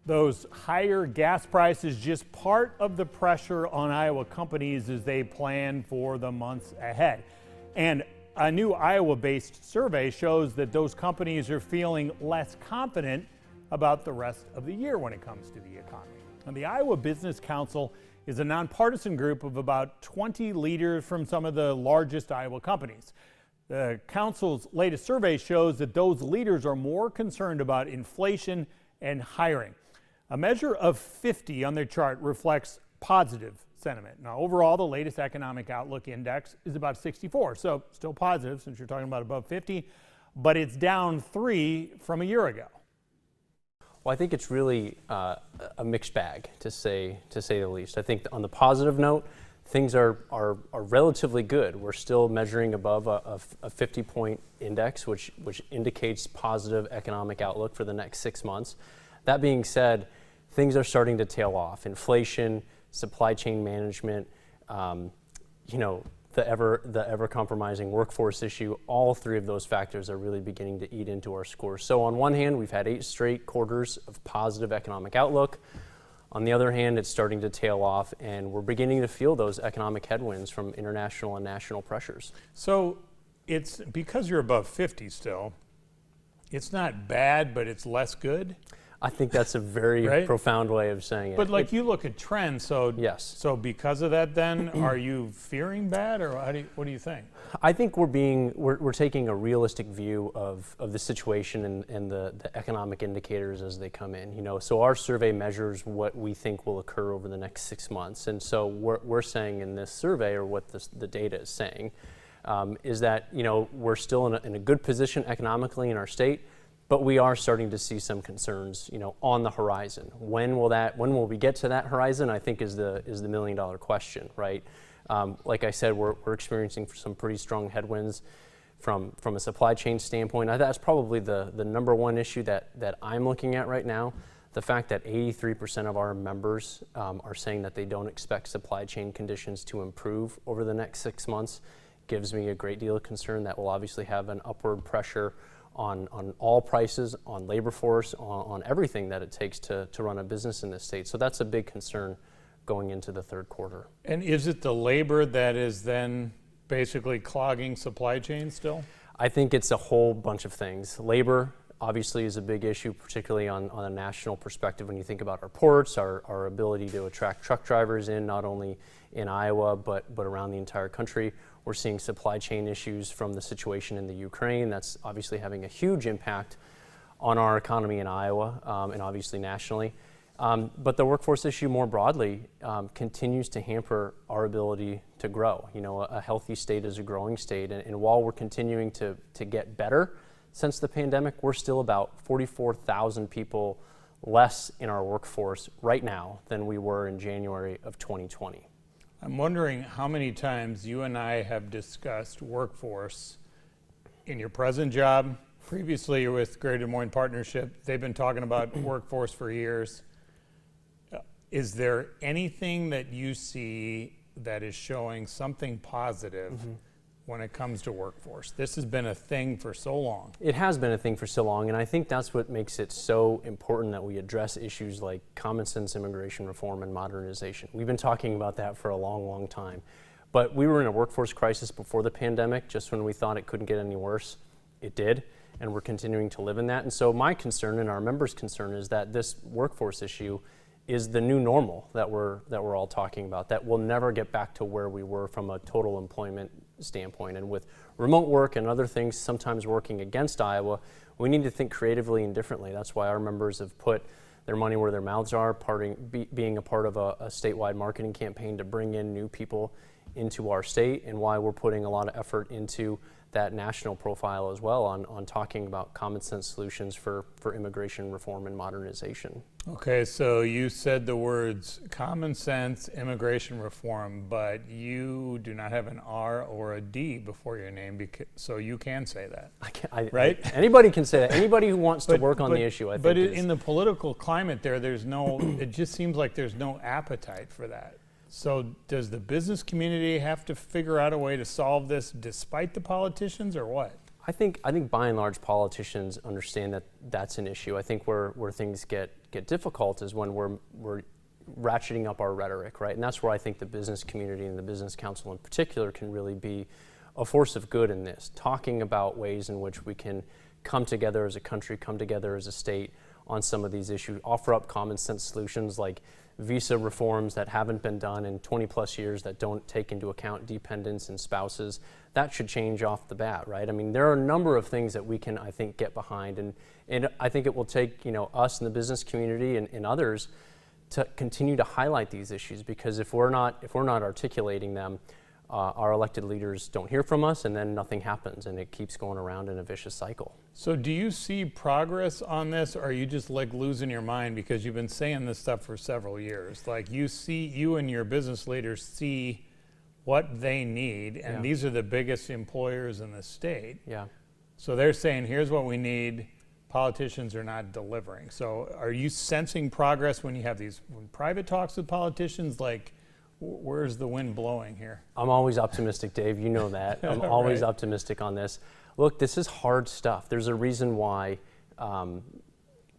Those higher gas prices just part of the pressure on Iowa companies as they plan for the months ahead. And a new Iowa-based survey shows that those companies are feeling less confident about the rest of the year when it comes to the economy. And the Iowa Business Council is a nonpartisan group of about 20 leaders from some of the largest Iowa companies. The council's latest survey shows that those leaders are more concerned about inflation and hiring. A measure of 50 on their chart reflects positive sentiment. Now, overall, the latest economic outlook index is about 64, so still positive since you're talking about above 50, but it's down 3 from a year ago. Well, I think it's really a mixed bag, to say the least. I think on the positive note, things are relatively good. We're still measuring above a 50-point index, which indicates positive economic outlook for the next 6 months. That being said, things are starting to tail off. Inflation, supply chain management, the ever compromising workforce issue, all three of those factors are really beginning to eat into our scores. So on one hand, we've had 8 straight quarters of positive economic outlook. On the other hand, it's starting to tail off, and we're beginning to feel those economic headwinds from international and national pressures. So it's because you're above 50 still, it's not bad, but it's less good? I think that's a very right? profound way of saying it. But like you look at trends, so yes. So because of that, then are you fearing bad, or what do you think? I think we're taking a realistic view of the situation and the economic indicators as they come in. So our survey measures what we think will occur over the next 6 months, and so we're saying in this survey, or what the data is saying, is that we're still in a good position economically in our state. But we are starting to see some concerns, on the horizon. When will we get to that horizon? I think is the $1 million question, right? Like I said, we're experiencing some pretty strong headwinds from a supply chain standpoint. That's probably the number one issue that I'm looking at right now. The fact that 83% of our members are saying that they don't expect supply chain conditions to improve over the next 6 months gives me a great deal of concern. That will obviously have an upward pressure on all prices, on labor force, on everything that it takes to run a business in this state. So that's a big concern going into the third quarter. And is it the labor that is then basically clogging supply chain still? I think it's a whole bunch of things. Labor obviously is a big issue, particularly on a national perspective when you think about our ports, our ability to attract truck drivers in, not only in Iowa, but around the entire country. We're seeing supply chain issues from the situation in the Ukraine. That's obviously having a huge impact on our economy in Iowa and obviously nationally. But the workforce issue more broadly continues to hamper our ability to grow. A healthy state is a growing state. And while we're continuing to get better since the pandemic, we're still about 44,000 people less in our workforce right now than we were in January of 2020. I'm wondering how many times you and I have discussed workforce in your present job. Previously, you're with Greater Des Moines Partnership. They've been talking about workforce for years. Is there anything that you see that is showing something positive when it comes to workforce? This has been a thing for so long. It has been a thing for so long, and I think that's what makes it so important that we address issues like common sense immigration reform and modernization. We've been talking about that for a long, long time. But we were in a workforce crisis before the pandemic, just when we thought it couldn't get any worse. It did, and we're continuing to live in that. And so my concern and our members' concern is that this workforce issue is the new normal that we're all talking about, that we'll never get back to where we were from a total employment standpoint. And with remote work and other things sometimes working against Iowa, we need to think creatively and differently. That's why our members have put their money where their mouths are, being a part of a statewide marketing campaign to bring in new people into our state, and why we're putting a lot of effort into that national profile as well on talking about common sense solutions for immigration reform and modernization. Okay, so you said the words common sense immigration reform, but you do not have an R or a D before your name, so you can say that, right? Anybody can say that. Anybody who wants to work on the issue, I think. But in the political climate there's no, it just seems like there's no appetite for that. So does the business community have to figure out a way to solve this despite the politicians, or what? I think by and large politicians understand that that's an issue. I think where things get difficult is when we're ratcheting up our rhetoric, right? And that's where I think the business community and the Business Council in particular can really be a force of good in this, talking about ways in which we can come together as a country, come together as a state on some of these issues, offer up common sense solutions like visa reforms that haven't been done in 20 plus years that don't take into account dependents and spouses. That should change off the bat, right? I mean, there are a number of things that we can, I think, get behind, and I think it will take, us in the business community and others to continue to highlight these issues, because if we're not articulating them, our elected leaders don't hear from us, and then nothing happens, and it keeps going around in a vicious cycle. So do you see progress on this, or are you just like losing your mind because you've been saying this stuff for several years? Like you and your business leaders see what they need, and these are the biggest employers in the state. Yeah. So they're saying, here's what we need. Politicians are not delivering. So are you sensing progress when you have these private talks with politicians? Like, where's the wind blowing here? I'm always optimistic, Dave. You know that. I'm always optimistic on this. Look, this is hard stuff. There's a reason why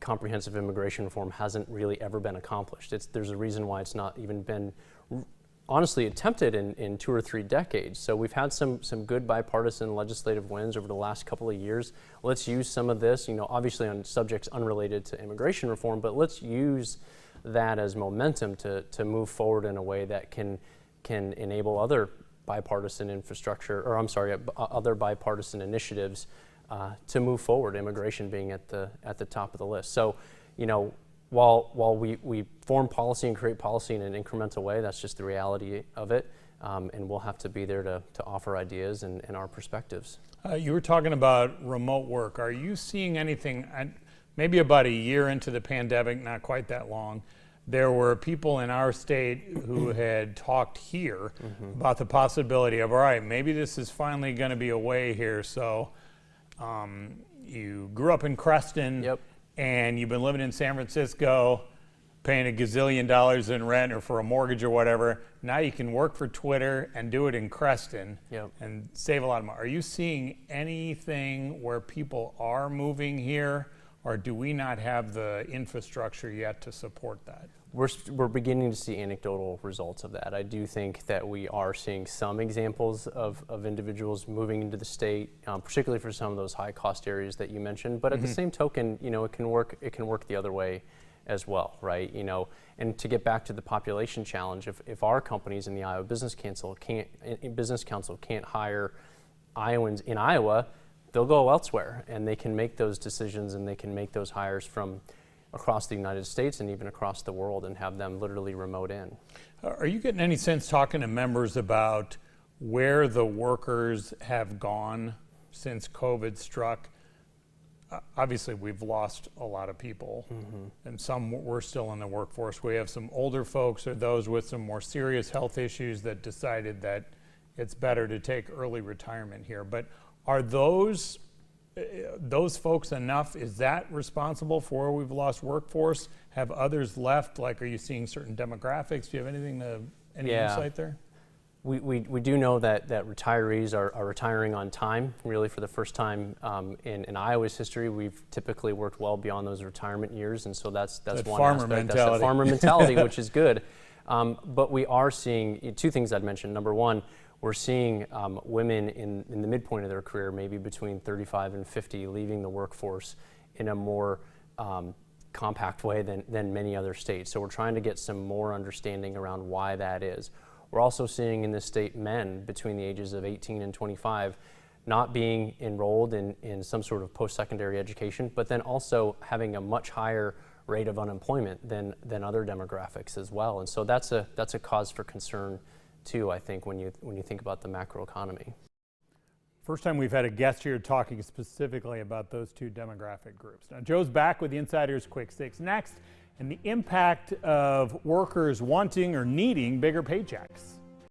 comprehensive immigration reform hasn't really ever been accomplished. There's a reason why it's not even been honestly attempted in 2 or 3 decades. So we've had some good bipartisan legislative wins over the last couple of years. Let's use some of this, obviously on subjects unrelated to immigration reform, but let's use that as momentum to move forward in a way that can enable other bipartisan other bipartisan initiatives to move forward, immigration being at the top of the list. So, while we form policy and create policy in an incremental way, that's just the reality of it, and we'll have to be there to offer ideas and our perspectives. You were talking about remote work. Are you seeing anything, maybe about a year into the pandemic, not quite that long, there were people in our state who had talked here about the possibility of, all right, maybe this is finally going to be a way here. So you grew up in Creston. Yep. And you've been living in San Francisco, paying $1 gazillion in rent or for a mortgage or whatever. Now you can work for Twitter and do it in Creston and save a lot of money. Are you seeing anything where people are moving here, or do we not have the infrastructure yet to support that? We're beginning to see anecdotal results of that. I do think that we are seeing some examples of individuals moving into the state, particularly for some of those high cost areas that you mentioned. But at the same token, it can work the other way as well, right? And to get back to the population challenge, if our companies in the Iowa Business Council can't hire Iowans in Iowa, they'll go elsewhere, and they can make those decisions and they can make those hires from across the United States and even across the world and have them literally remote in. Are you getting any sense talking to members about where the workers have gone since COVID struck? Obviously, we've lost a lot of people, and some we're still in the workforce. We have some older folks or those with some more serious health issues that decided that it's better to take early retirement here. But are those folks enough? Is that responsible for where we've lost workforce? Have others left? Like, are you seeing certain demographics? Do you have any insight there? We do know that retirees are retiring on time, really for the first time in Iowa's history. We've typically worked well beyond those retirement years, and so that's one farmer aspect. Mentality. That's the farmer mentality, which is good. But we are seeing 2 things I'd mention. Number one, we're seeing women in the midpoint of their career, maybe between 35 and 50, leaving the workforce in a more compact way than many other states. So we're trying to get some more understanding around why that is. We're also seeing in this state men between the ages of 18 and 25 not being enrolled in some sort of post-secondary education, but then also having a much higher rate of unemployment than other demographics as well. And so that's a cause for concern too, I think, when you think about the macroeconomy. First time we've had a guest here talking specifically about those 2 demographic groups. Now, Joe's back with the Insider's Quick Six next, and the impact of workers wanting or needing bigger paychecks.